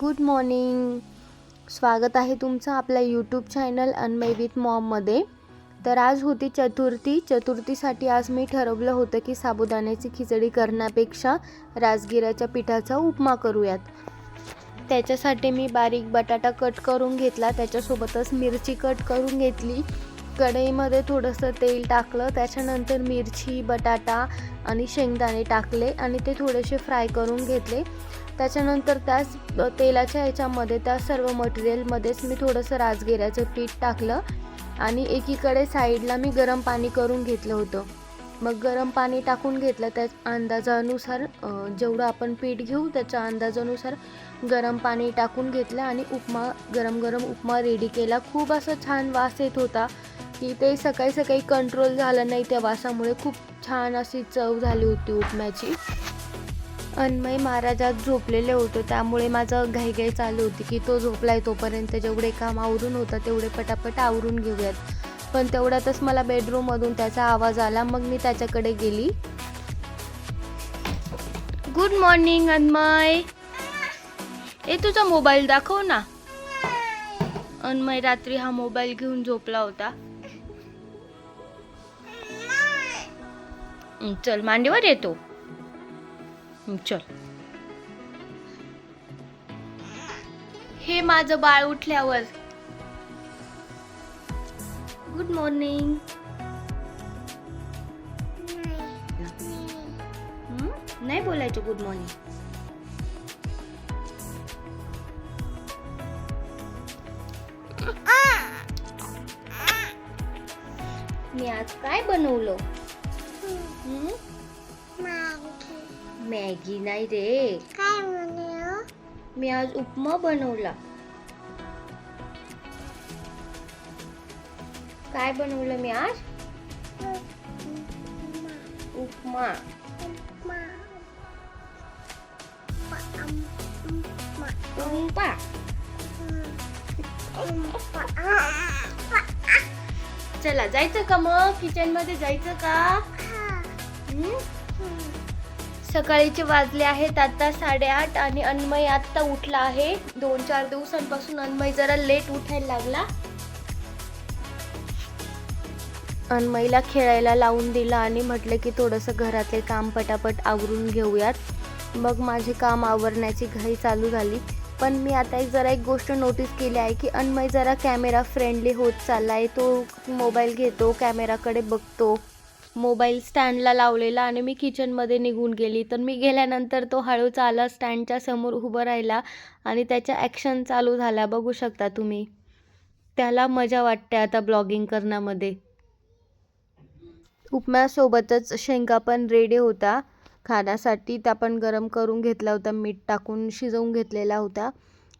Good morning. स्वागत आहे तुमचं आपल्या यूट्यूब चॅनल अन्मय विथ मॉममध्ये. तर आज होती चतुर्थी. चतुर्थीसाठी आज मी ठरवलं होतं की साबुदाण्याची खिचडी करण्यापेक्षा राजगिऱ्याच्या पिठाचा उपमा करूयात. त्याच्यासाठी मी बारीक बटाटा कट करून घेतला, त्याच्यासोबतच मिरची कट करून घेतली. कढईमध्ये थोडंसं तेल टाकलं, त्याच्यानंतर मिरची, बटाटा आणि शेंगदाणे टाकले आणि ते थोडेसे फ्राय करून घेतले. त्याच्यानंतर त्याच तेलाच्या ह्याच्यामध्ये त्या सर्व मटेरियलमध्येच मी थोडंसं राजगिऱ्याचं पीठ टाकलं आणि एकीकडे साईडला मी गरम पाणी करून घेतलं होतं. मग गरम पाणी टाकून घेतलं, त्या अंदाजानुसार जेवढं आपण पीठ घेऊ त्याच्या अंदाजानुसार गरम पाणी टाकून घेतलं आणि गरम गरम उपमा रेडी केला. खूप असं छान वास येत होता की ते सकाळी सकाळी कंट्रोल झालं नाही त्या वासामुळे. खूप छान अशी चव झाली होती उपम्याची. अन्मय महाराजात झोपलेले होते, त्यामुळे माझं घाईघाई चालू होती की तो झोपलाय तोपर्यंत जेवढे काम आवरून होतं तेवढे पटापट आवरून घेऊयात. पण तेवढ्यातच मला बेडरूममधून त्याचा आवाज आला. मग मी त्याच्याकडे गेली. Good morning Anmay. तुझा मोबाईल दाखव ना. अन्मय रात्री हा मोबाईल घेऊन झोपला होता. चल मांडीवर येतो. चल. हे माझं बाळ उठल्यावर. Good morning. नाही बोलायचं गुड मॉर्निंग. मी आज काय बनवलं? मॅगी नाही रे. काय बनवलं? मी आज उपमा बनवला. काय बनवलं मी आज? उपमा. चला जायचं का मग? किचन मध्ये जायचं का? सकाळीचे वाजले आहेत आता 8:30 आणि अन्मय आत्ता उठला आहे. 2-4 दिवसांपासून अन्मय जरा लेट उठायला लागला. अन्मयला खेळायला लावून दिलं आणि म्हटलं की थोडंसं घरातले काम पटापट आवरून घेऊयात. मग माझे काम आवरण्याची घाई चालू झाली. पण मी आता एक गोष्ट नोटीस केली आहे की अन्मय जरा कॅमेरा फ्रेंडली होत चाललाय. तो मोबाईल घेतो, कॅमेराकडे बघतो. मोबाईल स्टँडला लावलेला आणि मी किचनमध्ये निघून गेली. तर मी गेल्यानंतर तो हळूच आला, स्टँडच्या समोर उभं राहिला आणि त्याच्या ॲक्शन चालू झाल्या. बघू शकता तुम्ही. त्याला मजा वाटते आता ब्लॉगिंग करण्यामध्ये. उपम्यासोबतच शेंगा पण रेडी होता खाण्यासाठी. त्या पण गरम करून घेतला होता, मीठ टाकून शिजवून घेतलेला होता.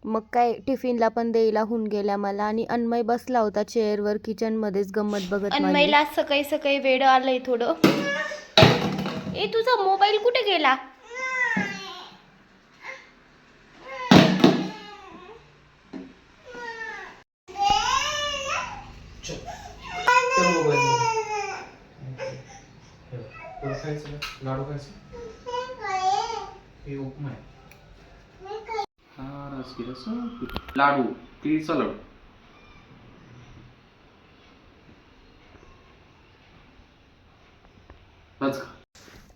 मग काय टिफिनला पण द्यायला होऊन गेला मला. आणि अन्मय बसला होता चेअरवर किचनमध्येच गंमत बघत. अन्मयला सकाळी सकाळी वेड आलंय थोडं. तुझा मोबाईल कुठे गेला? लाडू खायचं? हे उपमा आहे. लाडू, तिळीचा लाडू.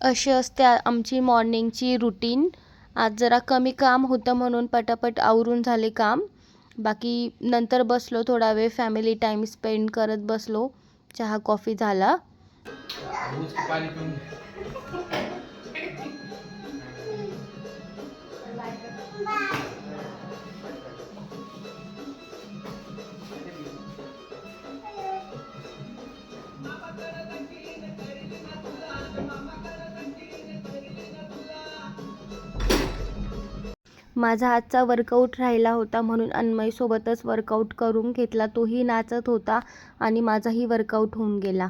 अशी असते आमची मॉर्निंगची रुटीन. आज जरा कमी काम होतं म्हणून पटापट आवरून झाले काम. बाकी नंतर बसलो थोडा वेळ, फॅमिली टाईम स्पेंड करत बसलो. चहा कॉफी झाला. माझा आजचा वर्कआउट राहिला होता म्हणून अन्मयसोबतच वर्कआउट करून घेतला. तोही नाचत होता आणि माझाही वर्कआउट होऊन गेला.